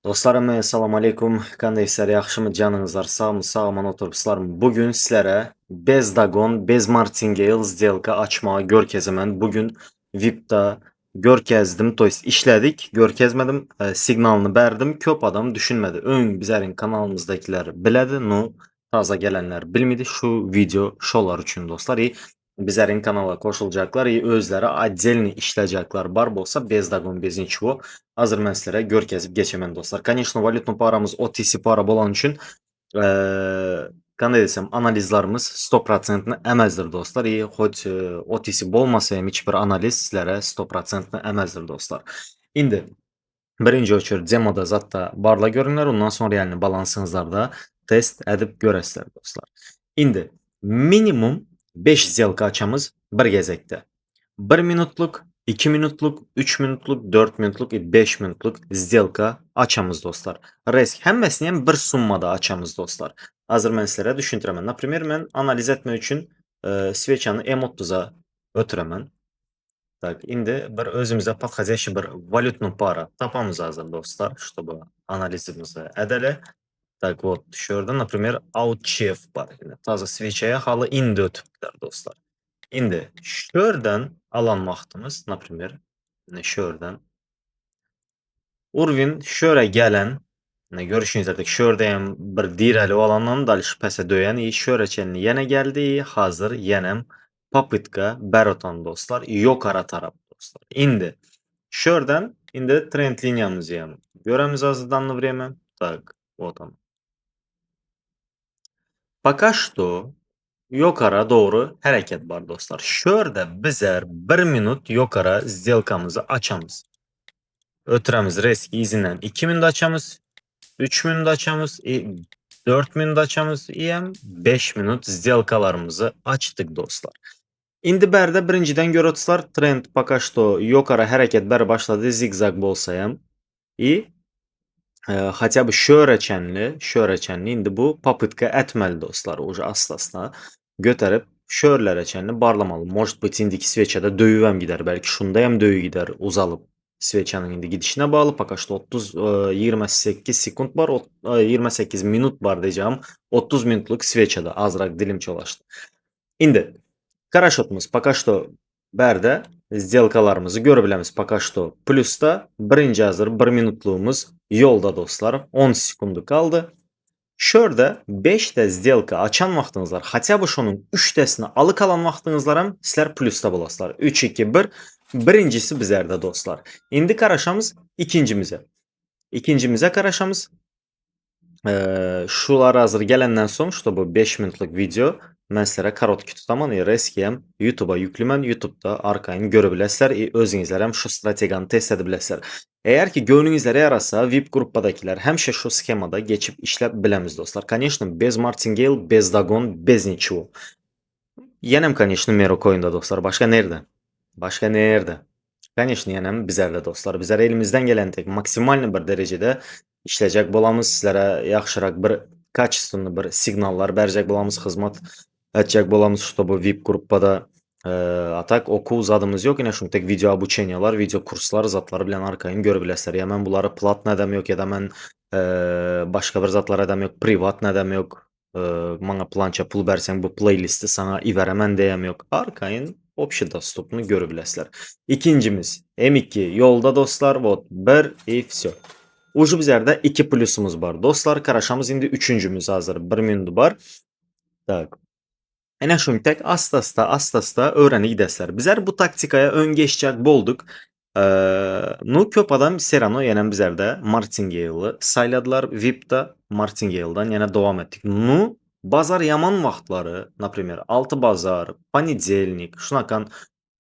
Dostlarım, salam aleykum. Qandaysizlar, yaxşımı, canınızlar sağmı, sağaman oturubsizlarmı? Bugün sizlərə Bezdagon, Bez Martingale сделка açmağı görkezəmən. Bugün VIP'da görkezdim, to есть işlədik, görkezmədim, siqnalını bərdim. Köp adam düşünmədi. Ön bizərin kanalımızdakiler bilədi, no taza gələnlər bilmidi. Şu video şolar üçün dostlar. Bizərin kanala qoşulacaqlar, özləri отдельно işləyəcəklər. Бар bolsa Bezdagon, bez nичего. Hazır mən sizlərə görkezib geçemem dostlar. Конечно, valutnu paramız OTC para olan üçün qanday desem analizlarımız 100% əməzdir dostlar. Хоть OTC bolmasayım heç bir analiz sizlərə 100% əməzdir dostlar. İndi birinci ölçür demoda zatta barla görünür. Ondan sonra yani balansınızlarda test edip görəsizlər dostlar. İndi minimum 5 сделка açamız bir gezekte. 1 minutluk, 2 minutluk, 3 minutluk, 4 minutluk, 5 minutluk сделка açamız dostlar. Risk həmməsini bir summada açamız dostlar. Hazır mən sizlərə düşündürəmən. Например, mən analiz etmək üçün sveçanı M30-a ötürəmən. Так, indi bir özümüzə подходящий bir valutnu para tapamız hazır dostlar, чтобы analizimizi edələ. Так вот, şurada, например, Outchef var. Yine taze switch'e halı indi ötüblər dostlar. İndi şuradan alan vaxtımız, например, şuradan Urvin şöyle gelen görüşünüz artık şuradayım bir dirəli olandan dальше pəsə döyən şöreçenli yine geldi. Hazır yenem попытка Baroton dostlar. Yok ara taraf dostlar. İndi şuradan indi trend liniyamızı yani. Göremiz azdanlı время. Так, вот он. Пока что yukarı doğru hareket var dostlar. Şurada bizler 1 minut yukarı сделкамızı açamız. Ötüremiz riski izinden 2 minut açamız. 3 minut açamız. 4 minut açamız. 5 minut сделкаlarımızı açtık dostlar. İndi bərdə birinciden görürsüzlər trend пока что yukarı hareket bər başladı zigzag bolsayam. Хотя бы şöreçenli indi bu попытка etmeli dostlar. Уже asla götürüp şöreçenli barlamalı. Может быть indiki sveçada döyüvəm gider. Belki şundayam döyü gider uzalıp. Sveçanın indi gidişine bağlı. Пока что 28 sekund var. 28 minut var diyeceğim. 30 minutluk sveçada azrak dilim çolaştı. İndi Qarashotumuz пока что bərdə сделкalarımızı görə biləmiz пока что plusda birinci hazır 1 minutluğumuz yolda dostlar 10 sekundu kaldı. Şurada 5 də сделка açan vaxtınız var. Хотя бы şunun 3 dəsini alı kalan vaxtınızlar sizlər plusda bulasılar. 3 2 1 birincisi bizlərdə dostlar. İndi qaraşamız ikincimizə. İkincimizə qaraşamız şular hazır gələndən son, что bu 5 minutluk video mən sizlərə korotki tutaman reskiyəm YouTube'a yüklümən. YouTube'da arxayın görə biləsizlər. Özünüzlər həm şu strategiyanı test edə biləsizlər. Eğer ki gönlünüzlərə yarasa VIP qrupbadakilər həmişə şu sxemada geçip işləb biləmiz dostlar. Конечно, без Martingale, без Dagon, без ничего. Yenəm, конечно, Mero Coin'da dostlar. Başka nerede? Başka nerede? Конечно, yenəm bizərdə dostlar. Bizlər elimizdən gələn tek maksimal bir dərəcədə işləyəcək bolamız sizlərə yaxşıraq bir качественный bir siqnallar bərəcək bolamız, xizmat edəcək bolamız, чтобы VIP qruppada a tak oku zadımız yok. Yine şunu tek video обучениялар, video kurslar zatları bilən arxayın görə biləsizlər. Ya mən bunları plat nədəm yok ya da mən başqa bir zatlar edəm yok, privat nədəm yok. Mənə plança pul versən bu playlisti sana verəmən deyəm yok. Arxayın общий dostupunu görə biləsizlər. İkincimiz M2 yolda dostlar. Вот 1 и все. Ucu bizlərdə 2 plusumuz var dostlar. Qaraşamız indi üçüncümüz hazır. 1 minut var. Tak. Ene şunu tek asta öğrenə gidəsizlər. Bizlər bu taktikaya ön geçəcək bolduq. Ну, köp adam Serrano yenən bizlərdə Martingale'ı sayladılar. VIP'da Martingale'dan yenə devam etdik. Ну, bazar yaman vaxtları, например, 6 bazar, понедельник, şunakan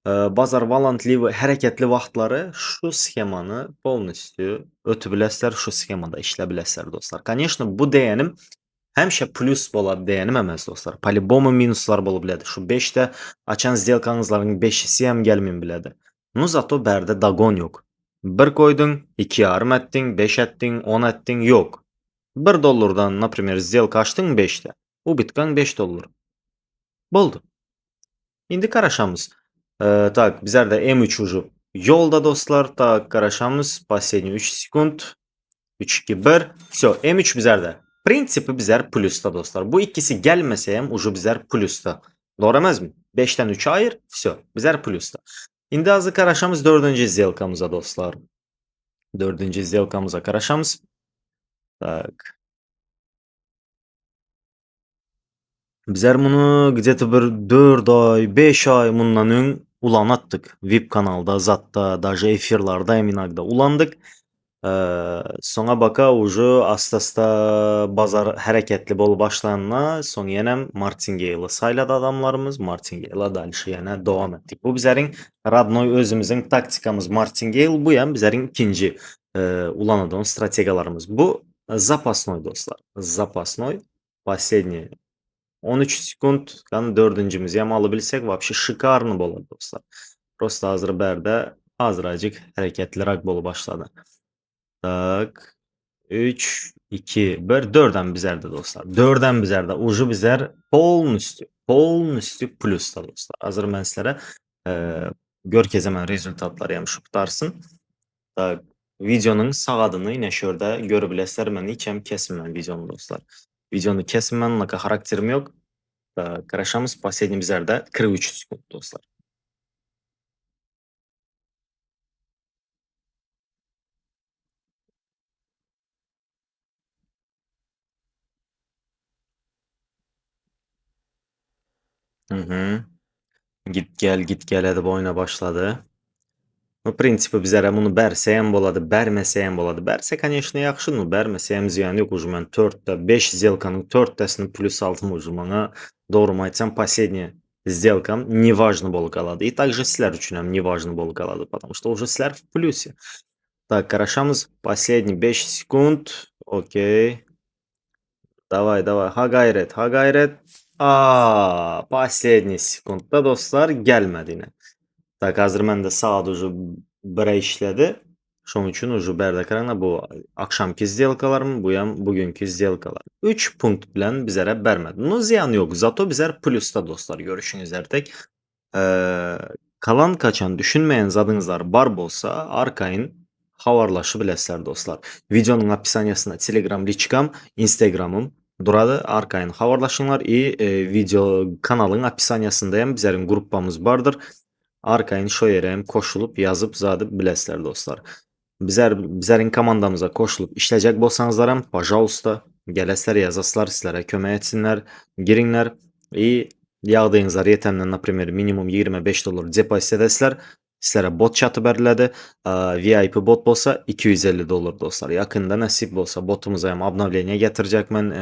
bazar valantlı hərəkətli vaxtları şu sxemanı polностью ötü biləsizlər, şu sxemada işlə biləsizlər dostlar. Конечно, bu deyənim həmişə plus ola deyənim əməz dostlar. По-любому minuslar ola bilədi. Şu 5'də açan сделкаңızların 5'isi həm gəlmin bilədi. Ну, zато bərdə Dagon yok. 1 koydun, 2 yarım ettin, 5 ettin, 10 ettin, yok. 1 dollardan, например, сделка açtın 5'də. Bu bitkan 5 dollar. Boldu. İndi qaraşamız. Так, bizlər də M3 ucu yolda dostlar. Tak, qaraşamız. Последний 3 sekund. 3, 2, 1. Все. M3 bizlərdə. Prinsipi bizlər plusda dostlar. Bu ikisi gəlməsəyəm ucu bizlər plusda. Doğru əməlmi? 5-dən 3 ayır. Все. Bizlər plusda. İndi azı qaraşamız 4-cü сделкамıza dostlar. 4-cü сделкамıza qaraşamız. Так. Bizler bunu где-то bir 4 ay, 5 ay bundan ön ulanattık. VIP kanalda, zatda, даже efirlarda eminagda ulandık. Sonra baka ucu asta-asta bazar hərəkətli bol başlayanına son yenəm Martingale sayladı adamlarımız. Martingale dalışı yenə devam ettik. Bu bizlerin radnoy özümüzün taktikamız Martingale. Bu yan bizlerin ikinci ulanadığın strategiyalarımız. Bu запасной dostlar. Запасной. Последний 13 sekund yani dördüncümüzü yamalı bilsek вообще şikarlı olur dostlar. Prosta hazır bərdə azracık hərəkətli raqbolu başladı. Tak. 3, 2, 1, 4'den bizlərdə dostlar. 4'den bizlərdə. Ucu bizlər polnüstü. Polnüstü plusda dostlar. Hazır mən sizlərə görkez hemen rezultatları yamışı qutarsın. Tak. Videonun sağ adını yine şurada görebilesler. Ben hiçem kesinmem videonu dostlar. Videonu kesinmem. Naka karakterim yok. Karışamız последний bizlərdə 43 sekund dostlar. Hı hı. Git gel edib oyuna başladı. Bu prinsipi bizlərə bunu bərsəyəm boladı, bərməsəyəm boladı. Bərsə, конечно, yaxşıdır, bərməsəyəm ziyanı yox. Ucu mən 4'də 5 сделканың 4'тəsini plus altım ucu mənə doğru aytsam последний сделкам неважно bol qaladı. И также sizlər üçünəm неважно bol qaladı, потому что уже sizlər в плюсе. Так, qarışamız последний 5 sekund. Okey. Давай, давай. Ha gayret, ha gayret. Последний sekundda dostlar gəlmədi yine. Tak hazır mən də saat ucu 1'ə işlədi. Şunun üçün ucu bərdəkarana bu akşamki сделкаларım, bu yan bugünkü сделкалар. 3 punkt bilən bizlərə bərmədi. No ziyan yox. Zato bizlər plusda dostlar. Görüşünüz ərtək. Kalan kaçan düşünmeyen zadınızlar bar bolsa arkayın havarlaşı biləsizlər dostlar. Videonun описаниясына Telegram liçkam, Instagramım duradı. Arkayın havarlaşınlar. Video kanalın описаниясındayım. Bizlərin gruppamız vardır. Arkayın şoyerəm koşulup yazıp zadıb biləsizlər dostlar. Bizlərin komandamıza koşulup işləyəcək bolsanızlaram, pожалуйста, gələsizlər, yazasılar, sizlərə kömək etsinlər, girinlər. Yağdığınızlar yetəndən, например, minimum 25 dolar depozit edəsizlər. Sizlərə bot çatıb ərilədi. VIP bot bolsa 250 dolar dostlar. Yakında nəsib bolsa botumuza hem обновление gətirəcək mən.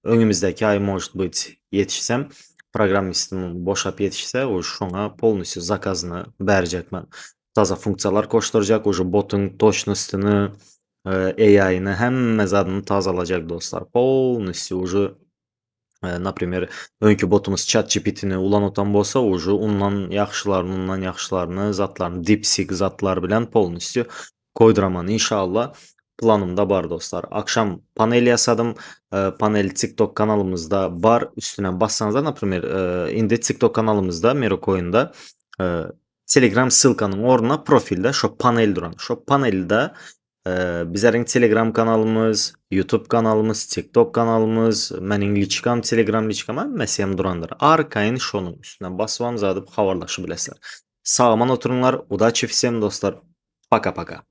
Önümüzdəki ay может быть yetişsəm. Proqramistim boşap yetişsə, o şuna polностью zakazını verəcək mən. Taza funksiyalar koşturacaq, o botun точностını, AI-ni, həmmə zadını tazalacaq dostlar. Polностью уже, например, önkü botumuz ChatGPT-ni ulan bolsa, ondan yaxşılarını, zatlarını, DeepSeek zatlar bilən polностью koyduraman inşallah. Planımda var dostlar. Akşam panel yasadım. Panel TikTok kanalımızda var. Üstüne bassanız da, например, indi TikTok kanalımızda, Merocoin'da Telegram ссылканың oruna profilde şu panel duran. Şu panelde bizlerin Telegram kanalımız, YouTube kanalımız, TikTok kanalımız, mənim liçkam, Telegram liçkam, məsələn durandır. Arkayın şunun üstüne basıvam zadıp havarlaşı biləsizlər. Sağman oturunlar. Удачи всем dostlar. Пока-пока.